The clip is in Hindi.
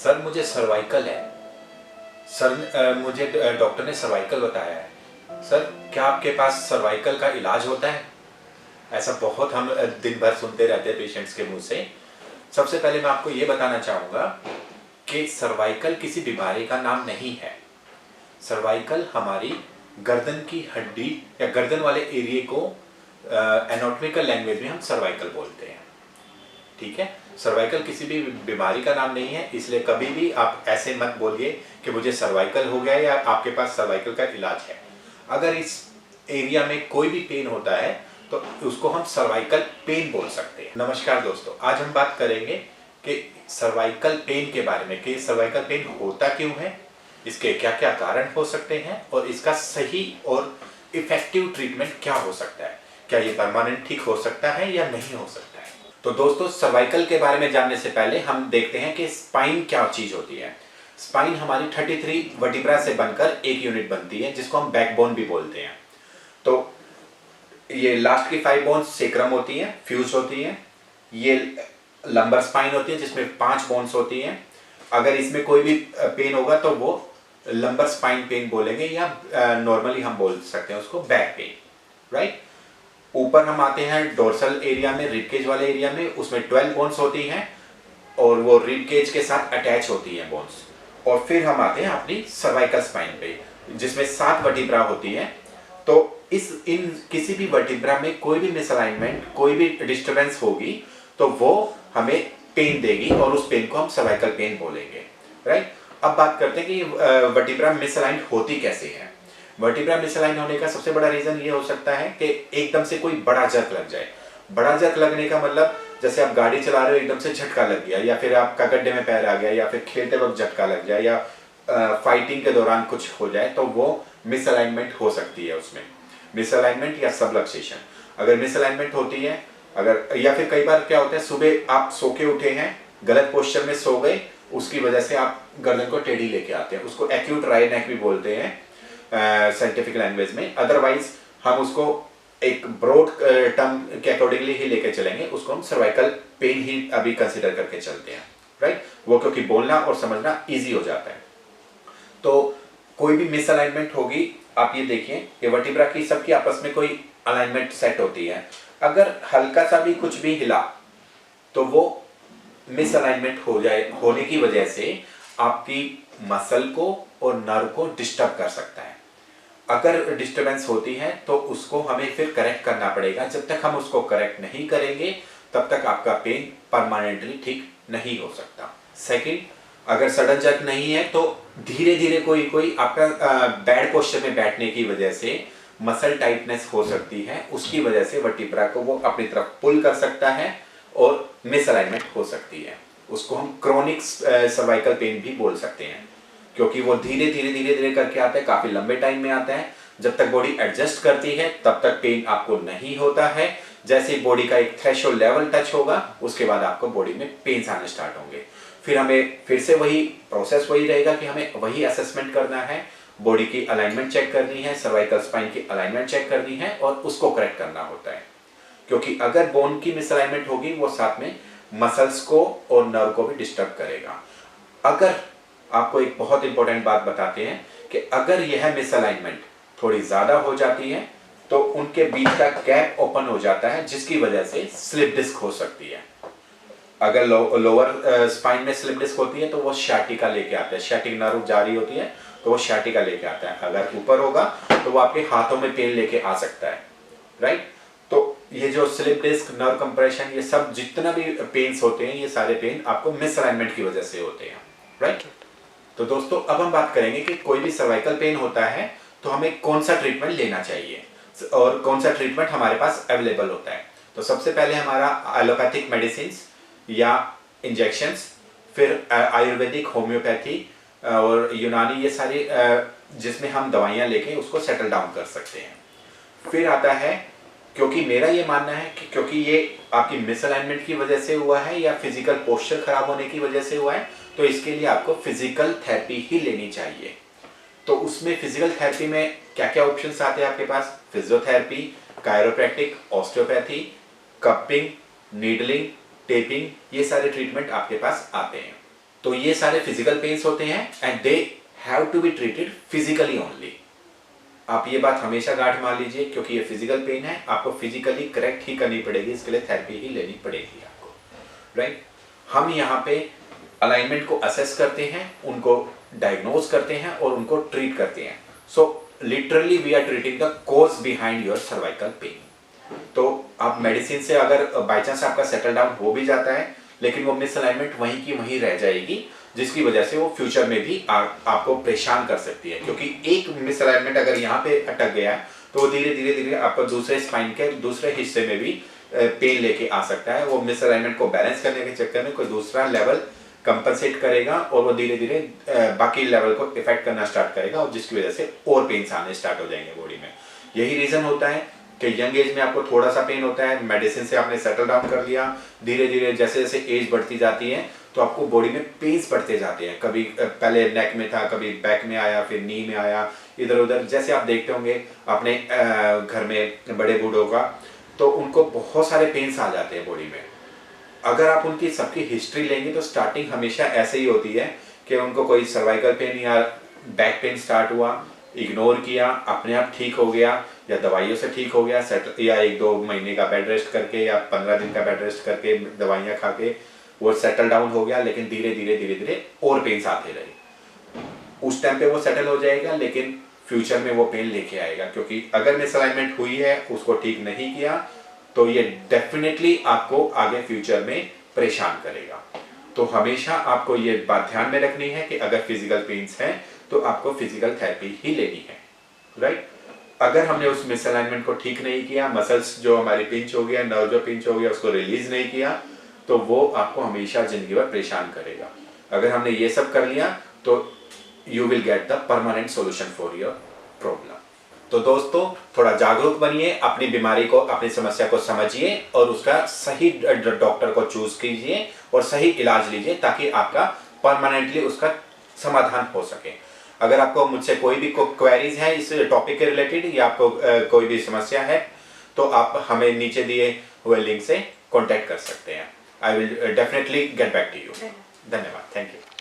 सर मुझे सर्वाइकल है। सर मुझे डॉक्टर ने सर्वाइकल बताया है। सर क्या आपके पास सर्वाइकल का इलाज होता है? ऐसा बहुत हम दिन भर सुनते रहते हैं पेशेंट्स के मुंह से। सबसे पहले मैं आपको ये बताना चाहूँगा कि सर्वाइकल किसी बीमारी का नाम नहीं है। सर्वाइकल हमारी गर्दन की हड्डी या गर्दन वाले एरिए को एनाटॉमिकल लैंग्वेज में हम सर्वाइकल बोलते हैं। ठीक है, सर्वाइकल किसी भी बीमारी का नाम नहीं है, इसलिए कभी भी आप ऐसे मत बोलिए कि मुझे सर्वाइकल हो गया या आपके पास सर्वाइकल का इलाज है। अगर इस एरिया में कोई भी पेन होता है तो उसको हम सर्वाइकल पेन बोल सकते हैं। नमस्कार दोस्तों, आज हम बात करेंगे कि सर्वाइकल पेन के बारे में कि सर्वाइकल पेन होता क्यों है, इसके क्या क्या कारण हो सकते हैं और इसका सही और इफेक्टिव ट्रीटमेंट क्या हो सकता है। क्या ये परमानेंट ठीक हो सकता है या नहीं हो सकता है। तो दोस्तों, सर्वाइकल के बारे में जानने से पहले हम देखते हैं कि स्पाइन क्या चीज होती है। स्पाइन हमारी 33 वर्टिब्रा से बनकर एक यूनिट बनती है जिसको हम बैकबोन भी बोलते हैं। तो ये लास्ट की 5 बोन्स सेक्रम होती है, फ्यूज होती है। ये लंबर स्पाइन होती है जिसमें 5 बोन्स होती हैं। अगर इसमें कोई भी पेन होगा तो वो लंबर स्पाइन पेन बोलेंगे या नॉर्मली हम बोल सकते हैं उसको बैक पेन, राइट। ऊपर हम आते हैं डोर्सल एरिया में, रिबकेज वाले एरिया में, उसमें 12 बोन्स होती हैं और वो रिबकेज के साथ अटैच होती हैं बोन्स। और फिर हम आते हैं अपनी सर्वाइकल स्पाइन पे जिसमें 7 वर्टिब्रा होती है। तो इन किसी भी वर्टिब्रा में कोई भी मिसअलाइनमेंट, कोई भी डिस्टरबेंस होगी तो वो हमें पेन देगी और उस पेन को हम सर्वाइकल पेन बोलेंगे, राइट। अब बात करते हैं कि वर्टिब्रा मिसअलाइन होती कैसे है। वर्टिब्रा मिसअलाइन होने का सबसे बड़ा रीजन ये हो सकता है कि एकदम से कोई बड़ा जर्क लग जाए। बड़ा जर्क लगने का मतलब जैसे आप गाड़ी चला रहे हो, एकदम से झटका लग गया, या फिर आपका गड्ढे में पैर आ गया, या फिर खेलते वक्त झटका लग जाए, या फाइटिंग के दौरान कुछ हो जाए, तो वो मिसअलाइनमेंट हो सकती है। उसमें मिसअलाइनमेंट या सबलक्सेशन अगर मिसअलाइनमेंट होती है, अगर या फिर कई बार क्या होता है, सुबह आप सो के उठे हैं, गलत पोस्चर में सो गए, उसकी वजह से आप गर्दन को टेढ़ी लेके आते हैं। उसको एक्यूट राइट नेक भी बोलते हैं साइंटिफिक लैंग्वेज में। अदरवाइज हम उसको एक ब्रॉड टर्म के अकॉर्डिंगली ही लेके चलेंगे, उसको हम सर्वाइकल पेन ही अभी कंसिडर करके चलते हैं, राइट। वो क्योंकि बोलना और समझना इजी हो जाता है। तो कोई भी मिसअलाइनमेंट होगी, आप ये देखिए कि वर्टिब्रा की सबकी आपस में कोई अलाइनमेंट सेट होती है। अगर हल्का सा भी कुछ भी हिला तो वो मिसअलाइनमेंट हो जाए, होने की वजह से आपकी मसल को और नर्व को डिस्टर्ब कर सकता है। अगर डिस्टरबेंस होती है तो उसको हमें फिर करेक्ट करना पड़ेगा। जब तक हम उसको करेक्ट नहीं करेंगे तब तक आपका पेन परमानेंटली ठीक नहीं हो सकता। सेकंड, अगर सडन जर्क नहीं है तो धीरे धीरे कोई आपका बैड पोस्चर में बैठने की वजह से मसल टाइटनेस हो सकती है, उसकी वजह से वर्टिब्रा को वो अपनी तरफ पुल कर सकता है और मिसअलाइनमेंट हो सकती है। उसको हम क्रोनिक सर्वाइकल पेन भी बोल सकते हैं, क्योंकि वो धीरे धीरे करके आता है, काफी लंबे टाइम में आता है। जब तक बॉडी एडजस्ट करती है तब तक पेन आपको नहीं होता है। जैसे ही बॉडी का एक थ्रेशोल्ड लेवल टच होगा उसके बाद आपको बॉडी में पेन्स आने स्टार्ट होंगे। फिर हमें फिर से वही प्रोसेस वही रहेगा कि हमें वही असेसमेंट करना है, बॉडी की अलाइनमेंट चेक करनी है, सर्वाइकल स्पाइन की अलाइनमेंट चेक करनी है और उसको करेक्ट करना होता है। क्योंकि अगर बोन की मिसअलाइनमेंट होगी वो साथ में मसल्स को और नर्व को भी डिस्टर्ब करेगा। अगर आपको एक बहुत इंपॉर्टेंट बात बताते हैं कि अगर यह मिसअलाइनमेंट थोड़ी ज्यादा हो जाती है तो उनके बीच का गैप ओपन हो जाता है, जिसकी वजह से स्लिप डिस्क हो सकती है। अगर लोअर स्पाइन में स्लिप डिस्क होती है तो वो sciatica लेके आता है, sciatic नर्व जारी होती है तो वो sciatica लेके आता है। अगर ऊपर होगा तो वो आपके हाथों में पेन लेके आ सकता है, राइट। तो ये जो स्लिप डिस्क, नर्व कंप्रेशन, ये सब जितना भी पेन्स होते हैं, ये सारे पेन आपको मिसअलाइनमेंट की वजह से होते हैं, राइट। तो दोस्तों, अब हम बात करेंगे कि कोई भी सर्वाइकल पेन होता है तो हमें कौन सा ट्रीटमेंट लेना चाहिए और कौन सा ट्रीटमेंट हमारे पास अवेलेबल होता है। तो सबसे पहले हमारा एलोपैथिक मेडिसिन या इंजेक्शंस, फिर आयुर्वेदिक, होम्योपैथी और यूनानी, ये सारी जिसमें हम दवाइयाँ लेके उसको सेटल डाउन कर सकते हैं। फिर आता है, क्योंकि मेरा ये मानना है कि क्योंकि ये आपकी मिसअलाइनमेंट की वजह से हुआ है या फिजिकल पोस्चर खराब होने की वजह से हुआ है, तो इसके लिए आपको फिजिकल थेरेपी ही लेनी चाहिए। तो उसमें फिजिकल थेरेपी में क्या क्या ऑप्शंस आते हैं आपके पास? Physiotherapy, chiropractic, osteopathy, cupping, needling, taping, ये सारे ट्रीटमेंट आपके पास आते हैं, तो ये सारे फिजिकल पेन्स होते हैं and they have to be treated physically only. आप ये बात हमेशा गांठ मार लीजिए, क्योंकि ये फिजिकल पेन है, आपको फिजिकली करेक्ट ही करनी पड़ेगी, इसके लिए थेरेपी ही लेनी पड़ेगी आपको, राइट। हम यहाँ पे अलाइनमेंट को असेस करते हैं, उनको डायग्नोज करते हैं और उनको ट्रीट करते हैं। So literally we are treating the cause behind your cervical pain. तो आप मेडिसिन से अगर बाई चांस आपका सेटल डाउन हो भी जाता है, लेकिन वो मिसअलाइनमेंट वहीं की वहीं रह जाएगी, जिसकी वजह से वो फ्यूचर में भी आपको परेशान कर सकती है। क्योंकि एक मिसअलाइनमेंट अगर यहाँ पे अटक गया तो वो धीरे धीरे धीरे आपको दूसरे स्पाइन के दूसरे हिस्से में भी पेन लेके आ सकता है। वो मिसअलाइनमेंट को बैलेंस करने के चक्कर में कोई दूसरा लेवल कंपनसेट करेगा और वो धीरे धीरे बाकी लेवल को इफेक्ट करना स्टार्ट करेगा, और जिसकी वजह से और पेन्स आने स्टार्ट हो जाएंगे बॉडी में। यही रीजन होता है कि यंग एज में आपको थोड़ा सा पेन होता है, मेडिसिन से आपने सेटल डाउन कर लिया, धीरे धीरे जैसे जैसे एज बढ़ती जाती है तो आपको बॉडी में पेन्स बढ़ते जाते हैं। कभी पहले नेक में था, कभी बैक में आया, फिर नी में आया, इधर उधर। जैसे आप देखते होंगे अपने घर में बड़े बूढ़ों का, तो उनको बहुत सारे पेन्स आ जाते हैं बॉडी में। अगर आप उनकी सबकी हिस्ट्री लेंगे तो स्टार्टिंग हमेशा ऐसे ही होती है कि उनको कोई सर्वाइकल पेन या बैक पेन स्टार्ट हुआ, इग्नोर किया, अपने आप ठीक हो गया, या दवाइयों से ठीक हो गया, या 1-2 महीने का बेड रेस्ट करके या 15 दिन का बेड रेस्ट करके दवाइयाँ खा के वो सेटल डाउन हो गया। लेकिन धीरे धीरे और पेन्स आते रहे। उस टाइम पे वो सेटल हो जाएगा, लेकिन फ्यूचर में वो पेन लेके आएगा, क्योंकि अगर मिसअलाइनमेंट हुई है, उसको ठीक नहीं किया, तो ये डेफिनेटली आपको आगे फ्यूचर में परेशान करेगा। तो हमेशा आपको ये बात ध्यान में रखनी है कि अगर फिजिकल पेन्स हैं तो आपको फिजिकल थेरेपी ही लेनी है, राइट। अगर हमने उस मिसअलाइनमेंट को ठीक नहीं किया, मसल्स जो हमारी पिंच हो गया, नर्व जो पिंच हो गया, उसको रिलीज नहीं किया, तो वो आपको हमेशा जिंदगी भर परेशान करेगा। अगर हमने ये सब कर लिया तो you will get the permanent solution for your problem. तो दोस्तों, थोड़ा जागरूक बनिए, अपनी बीमारी को, अपनी समस्या को समझिए और उसका सही डॉक्टर को चूज कीजिए और सही इलाज लीजिए, ताकि आपका परमानेंटली उसका समाधान हो सके। अगर आपको मुझसे कोई भी क्वेरीज हैं इस टॉपिक के रिलेटेड, या आपको कोई भी समस्या है, तो आप हमें नीचे दिए हुए लिंक से कॉन्टैक्ट कर सकते हैं। I will definitely get back to you. धन्यवाद। Thank you.